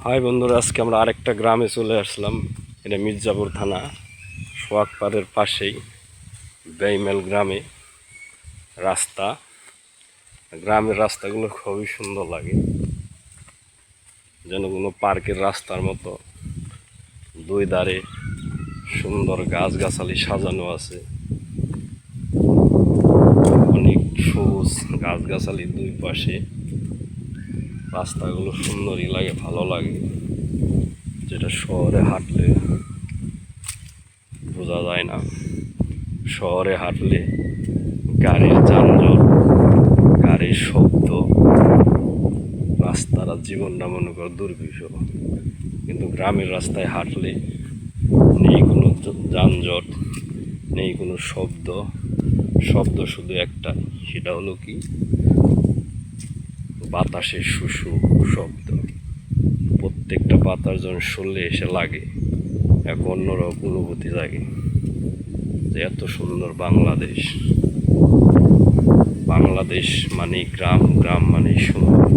High বন্ধুরা, আজকে আমরা আরেকটা গ্রামে চলে আসলাম। এটা মির্জাপুর থানা, সোহাগপাড়ের পাশেই বেইমেল গ্রামে। রাস্তা, গ্রামের রাস্তাগুলো খুবই সুন্দর লাগে, যেন কোনো পার্কের রাস্তার মতো। দুই ধারে সুন্দর গাছগাছালি সাজানো আছে, অনেক সবুজ গাছগাছালি দুই পাশে। রাস্তাগুলো সুন্দরই লাগে, ভালো লাগে, যেটা শহরে হাঁটলে বোঝা যায় না। শহরে হাঁটলে গাড়ির যানজট, গাড়ির শব্দ, রাস্তার জীবনটা মনে করো দুর্বিষহ। কিন্তু গ্রামের রাস্তায় হাঁটলে নেই কোনো যানজট, নেই কোনো শব্দ। শব্দ শুধু একটা, সেটা হলো কি বাতাসের শুশু শব্দ। প্রত্যেকটা পাতার যখন শুনলে এসে লাগে, এক অন্যরকম অনুভূতি জাগে যে এত সুন্দর বাংলাদেশ। বাংলাদেশ মানে গ্রাম, গ্রাম মানে সুন্দর।